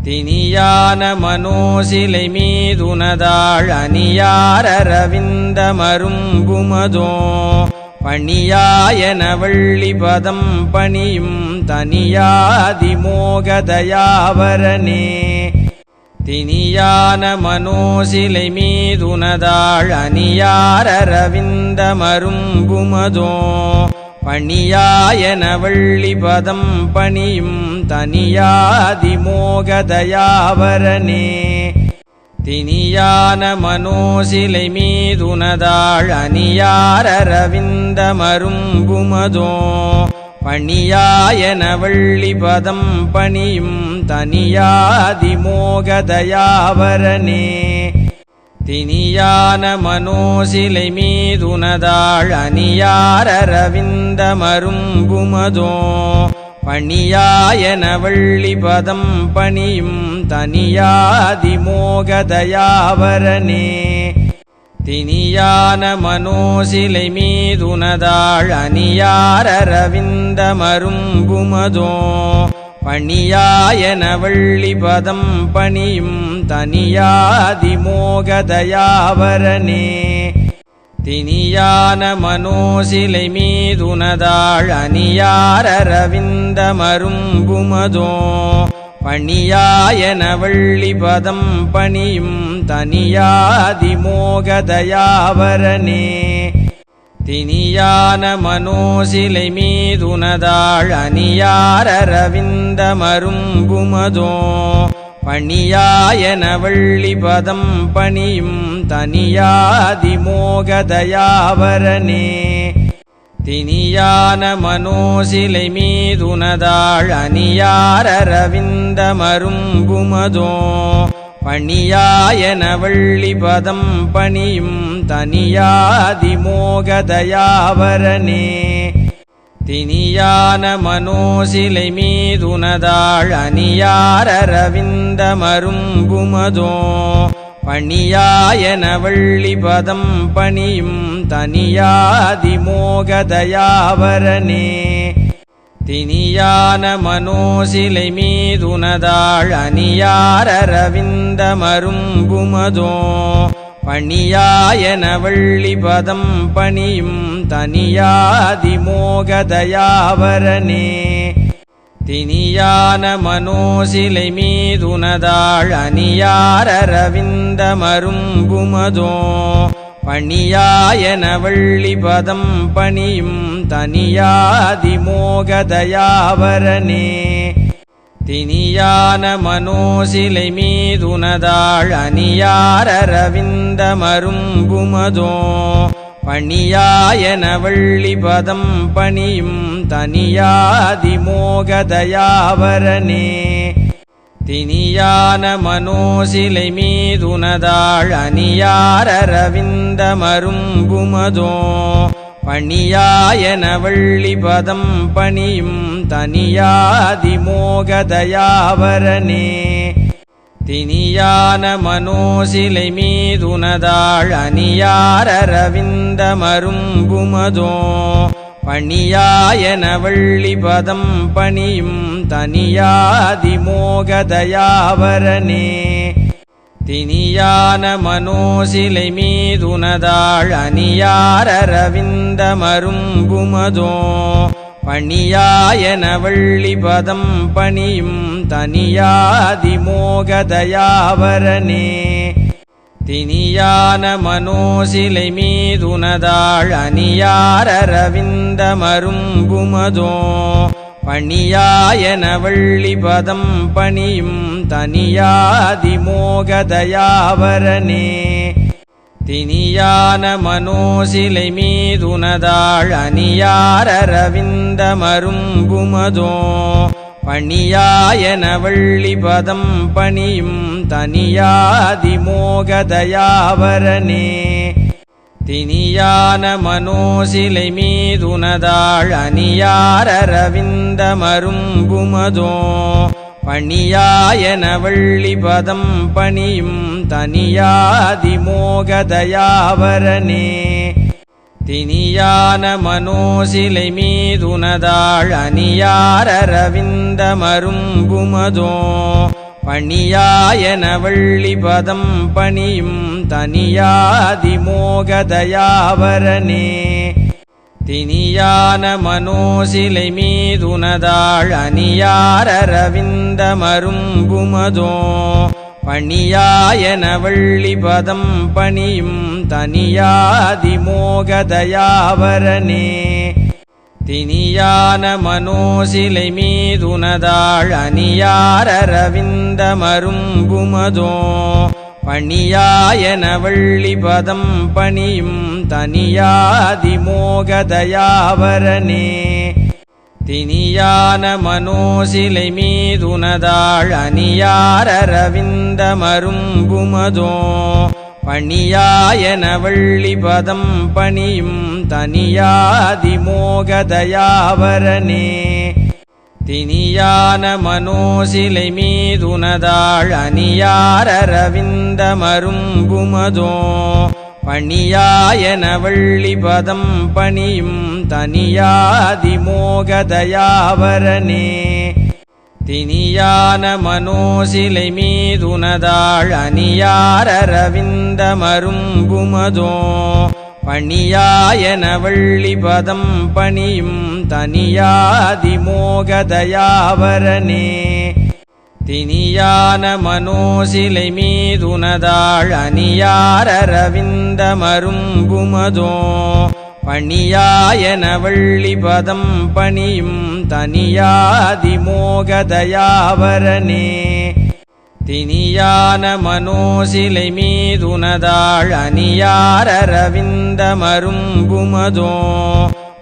திணியான மனோசிலை மீதுனதாள் அணியாரரவிந்த மரும்புமதோ பணியாயன வள்ளி பதம் பணியும் தனியாதிமோகதயாவரனே திணியான மனோசிலை மீதுனதாள் அணியாரரவிந்த மரும்புமதோ பணியாயன வள்ளி பதம் பணியும் தனியாதிமோகதயாவரனே திணியான மனோசிலை மீதுனதாள் அணியாரரவிந்த மரும்புமதோ பணியாயன வள்ளி பதம் பணியும் தனியாதிமோகதயாவரனே திணியான மனோசிலை மீதுனதாள் அணியாரரவிந்த மரும்புமதோ பணியாயன வள்ளி பதம் பணியும் தனியாதிமோகதயாவரனே திணியான மனோசிலை மீதுனதாள் அணியாரரவிந்த மரும்புமதோ பணியாயன வள்ளி பதம் பணியும் தனியாதிமோகதயாவரனே திணியான மனோசிலை மீதுனதாள் அணியாரரவிந்த மரும்புமதோ பணியாயன வள்ளி பதம் பணியும் தனியாதிமோகதயாவரனே திணியான மனோசிலை மீதுனதாள் அணியாரரவிந்த மரும்புமதோ பணியாயன வள்ளி பதம் பணியும் தனியாதிமோகதயாவரனே திணியான மனோசிலை மீதுனதாள் அணியாரரவிந்த மரும்புமதோ பணியாயன வள்ளி பதம் பணியும் தனியாதிமோகதயாவரனே திணியான மனோசிலை மீதுனதாள் அணியாரரவிந்த மரும்புமதோ பணியாயன வள்ளி பதம் பணியும் தனியாதிமோகதயாவரனே திணியான மனோசிலை மீதுனதாள் அணியாரரவிந்த மரும்புமதோ பணியாயன வள்ளி பதம் பணியும் தனியாதிமோகதயாவரனே திணியான மனோசிலை மீதுனதாள் அணியாரரவிந்த மரும்புமதோ பணியாயன வள்ளி பதம் பணியும் தனியாதிமோகதயாவரனே திணியான மனோசிலை மீதுனதாள் அணியாரரவிந்த மரும்புமதோ பணியாயன வள்ளி பதம் பணியும் தனியாதிமோகதயாவரனே திணியான மனோசிலை மீதுனதாள் அணியாரரவிந்த மரும்புமதோ பணியாயன வள்ளி பதம் பணியும் தனியாதிமோகதயாவரனே திணியான மனோசிலை மீதுனதாள் அணியாரரவிந்த மரும்புமதோ பணியாயன வள்ளி பதம் பணியும் தனியாதிமோகதயாவரனே திணியான மனோசிலை மீதுனதாள் அணியாரரவிந்த மரும்புமதோ பணியாயன வள்ளி பதம் பணியும் தனியாதிமோகதயாவரனே திணியான மனோசிலை மீதுனதாள் அணியாரரவிந்த மரும்புமதோ பணியாயன வள்ளி பதம் பணியும் தனியாதிமோகதயாவரனே திணியான மனோசிலை மீதுனதாள் அணியாரரவிந்த மரும்புமதோ பணியாயன வள்ளி பதம் பணியும் தனியாதிமோகதயாவரனே திணியான மனோசிலை மீதுனதாள் அணியாரரவிந்த மரும்புமதோ பணியாயன வள்ளி பதம் பணியும் தனியாதிமோகதயாவரனே திணியான மனோசிலை மீதுனதாள் அணியாரரவிந்த மரும்புமதோ பணியாயன வள்ளிபதம் பணியும் தனியாதிமோகதயாவரனே தினியான மனோசிலை மீதுனதாள் அணியாரரவிந்தமரும்புமதோ பணியாயன வள்ளிபதம் பணியும் தனியாதிமோகதயாவரனே தினியான மனோசிலை மீதுனதாள் அணியாரரவிந்தமரும்புமதோ பணியாயன வள்ளிபதம் பணியும் தனியாதிமோகதயாவரனே தினியான மனோசிலை மீதுனதாள் அணியாரரவிந்தமரும்புமதோ பணியாயன வள்ளிபதம் பணியும் தனியாதிமோகதயாவரனே தினியான மனோசிலை மீதுனதாள் அணியாரரவிந்தமரும்புமதோ பணியாயன வள்ளிபதம் பணியும் தனியாதிமோகதயாவரனே தினியான மனோசிலை மீதுனதாள் அணியாரரவிந்தமரும்புமதோ பணியாயன வள்ளிபதம் பணியும் தனியாதிமோகதயாவரனே தினியான மனோசிலை மீதுனதாள் அணியாரரவிந்தமரும்புமதோ பணியாயன வள்ளிபதம் பணியும் தனியாதிமோகதயாவரனே தினியான மனோசிலை மீதுனதாள் அணியாரரவிந்தமரும்புமதோ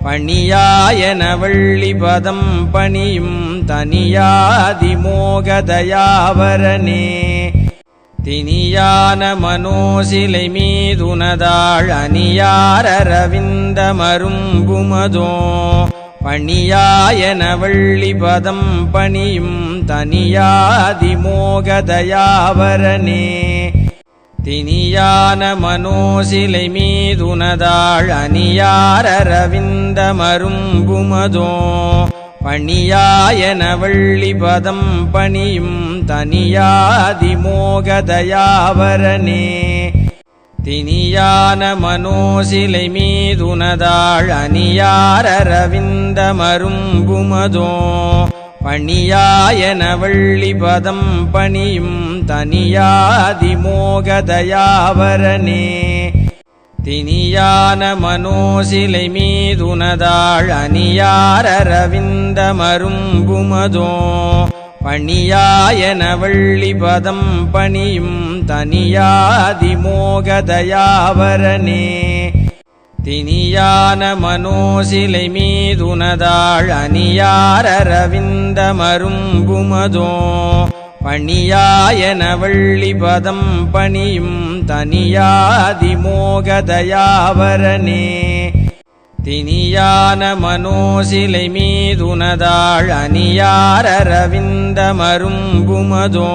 பணியாயன வள்ளிபதம் பணியும் தனியாதிமோகதயாவரனே தினியான மனோசிலை மீதுனதாள் அணியாரரவிந்தமரும்புமதோ பணியாயன வள்ளிபதம் பணியும் தனியாதிமோகதயாவரனே தினியான மனோசிலை மீதுனதாள் அணியாரரவிந்தமரும்புமதோ பணியாயன வள்ளிபதம் பணியும் தனியாதிமோகதயாவரனே தினியான மனோசிலை மீதுனதாள் அணியாரரவிந்தமரும்புமதோ பணியாயன வள்ளிபதம் பணியும் தனியாதிமோகதயாவரனே தினியான மனோசிலை மீதுனதாள் அணியாரரவிந்தமரும்புமதோ பணியாயன வள்ளிபதம் பணியும் தனியாதிமோகதயாவரனே தினியான மனோசிலை மீதுனதாள் அணியாரரவிந்தமரும்புமதோ பணியாயன வள்ளிபதம் பணியும் தனியாதிமோகதயாவரனே தினியான மனோசிலை மீதுனதாள் அணியாரரவிந்தமரும்புமதோ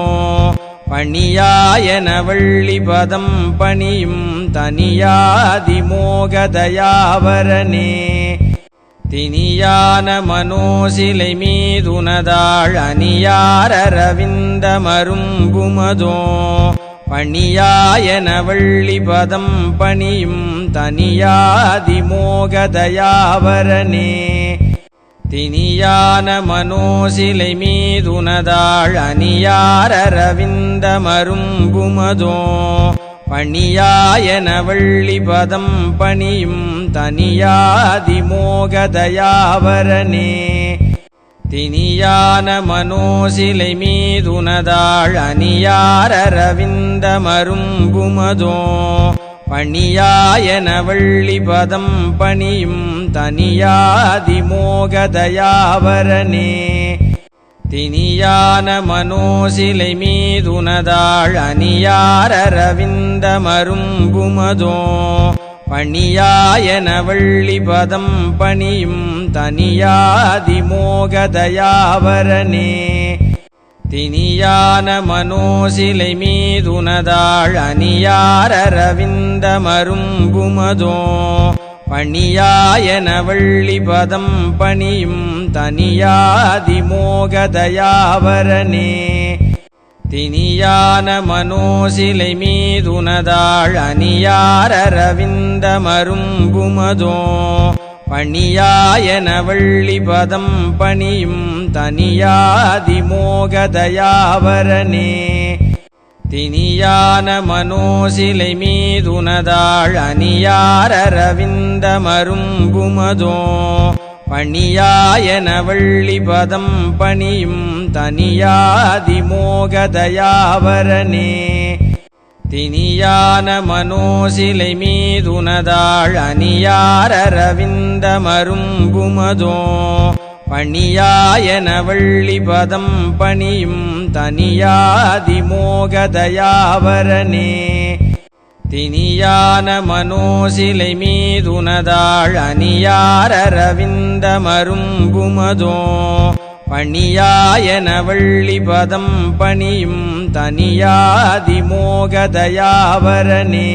பணியாயன வள்ளிபதம் பணியும் தனியாதிமோகதயாவரனே தினியான மனோசிலை மீதுனதாள் அணியாரரவிந்தமரும்புமதோ பணியாயன வள்ளிபதம் பணியும் தனியாதிமோகதயாவரனே தினியான மனோசிலை மீதுனதாள் அணியாரரவிந்தமரும்புமதோ பணியாயன வள்ளிபதம் பணியும் தனியாதிமோகதயாவரனே தினியான மனோசிலை மீதுனதாள் அணியாரரவிந்தமரும்புமதோ பணியாயன வள்ளிபதம் பணியும் தனியாதிமோகதயாவரனே தினியான மனோசிலை மீதுனதாள் அணியாரரவிந்தமரும்புமதோ பணியாயன வள்ளிபதம் பணியும் தனியாதிமோகதயாவரனே தினியான மனோசிலை மீதுனதாள் அணியாரரவிந்தமரும்புமதோ பணியாயன வள்ளிபதம் பணியும் தனியாதிமோகதயாவரனே தினியான மனோசிலை மீதுனதாள் அணியாரரவிந்த மரும்புமதோ பணியாயன வள்ளி பதம் பணியும் தனியாதிமோகதயாவரனே தினியான மனோசிலை மீதுனதாள் அணியாரரவிந்த மரும்புமதோ பணியாயன வள்ளி பதம் பணியும் தனியாதிமோகதயாவரனே தினியான மனோசிலை மீதுனதாள் அணியாரரவிந்த மரும்புமதோ பணியாயன வள்ளி பதம் பணியும் தனியாதிமோகதயாவரனே தினியான மனோசிலை மீதுனதாள் அணியாரரவிந்த மரும்புமதோ பணியாயன வள்ளி பதம் பணியும் தனியாதிமோகதயாவரனே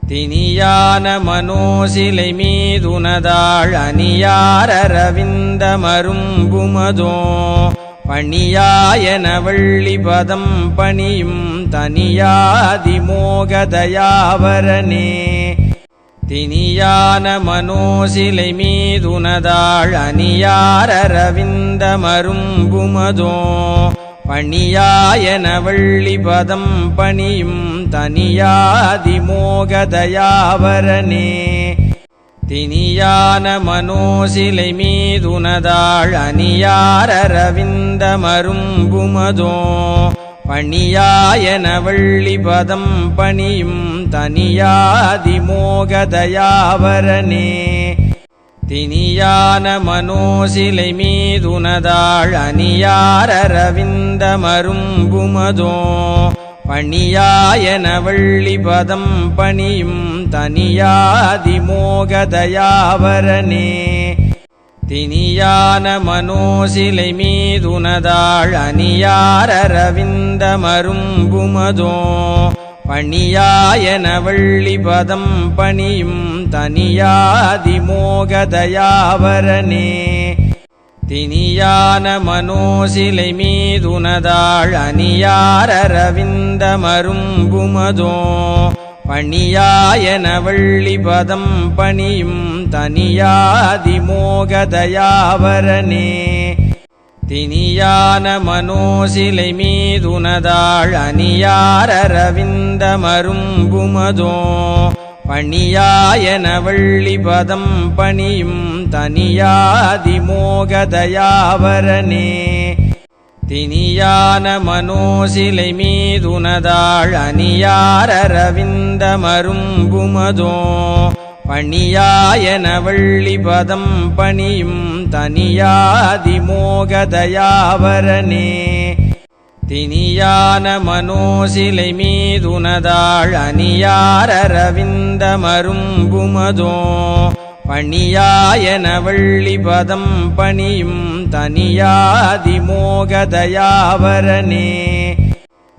தினியான மனோசிலை மீதுனதாள் அணியாரரவிந்த மரும்புமதோ பணியாயன வள்ளி பதம் பணியும் தனியாதிமோகதயாவரனே தினியான மனோசிலை மீதுனதாள் அணியாரரவிந்த மரும்புமதோ பணியாயன வள்ளி பதம் பணியும் தனியாதிமோகதயாவரனே தினியான மனோசிலை மீதுனதாள் அணியாரரவிந்த மரும்புமதோ பணியாயன வள்ளி பதம் பணியும் தனியாதிமோகதயாவரனே தினியான மனோசிலை மீதுனதாள் அணியாரரவிந்த மரும்புமதோ பணியாயன வள்ளி பதம் பணியும் தனியாதிமோகதயாவரனே தினியான மனோசிலை மீதுனதாள் அணியாரரவிந்த மரும்புமதோ பணியாயன வள்ளி பதம் பணியும் தனியாதிமோகதயாவரனே தினியான மனோசிலை மீதுனதாள் அணியாரரவிந்த மரும்புமதோ பணியாயன வள்ளி பதம் பணியும் தனியாதிமோகதயாவரனே தினியான மனோசிலை மீதுனதாள் அணியாரரவிந்த மரும்புமதோ பணியாயன வள்ளி பதம் பணியும் தனியாதிமோகதயாவரனே தினியான மனோசிலை மீதுனதாள் அணியாரரவிந்த மரும்புமதோ பணியாயன வள்ளி பதம் பணியும் தனியாதிமோகதயாவரனே தினியான மனோசிலை மீதுனதாள் அணியாரரவிந்த மரும்புமதோ பணியாயன வள்ளி பதம் பணியும் தனியாதிமோகதயாவரனே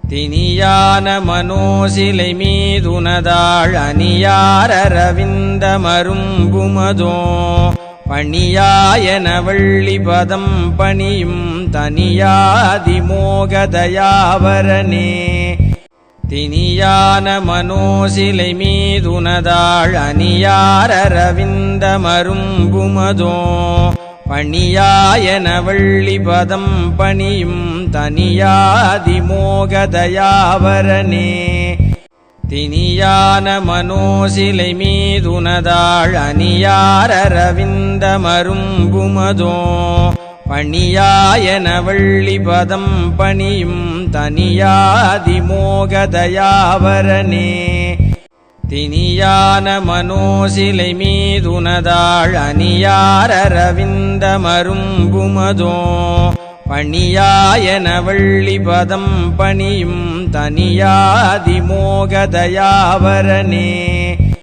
தினியான மனோசிலை மீதுனதாள் அணியாரரவிந்த மரும்புமதோ பணியாயன வள்ளி பதம் பணியும் தனியாதிமோகதயாவரனே தினியான மனோசிலை மீதுனதாள் அணியாரரவிந்த மரும்புமதோ பணியாயன வள்ளி பதம் பணியும் தனியாதிமோகதயாவரனே தினியான மனோசிலை மீதுனதாள் அணியாரரவிந்த மரும்புமதோ பணியாயன வள்ளி பதம் பணியும் தனியாதிமோகதயாவரனே தினியான மனோசிலை மீதுனதாள் அணியாரரவிந்த மரும்புமதோ பணியாயன வள்ளி பதம் பணியும் தனியாதிமோகதயாவரனே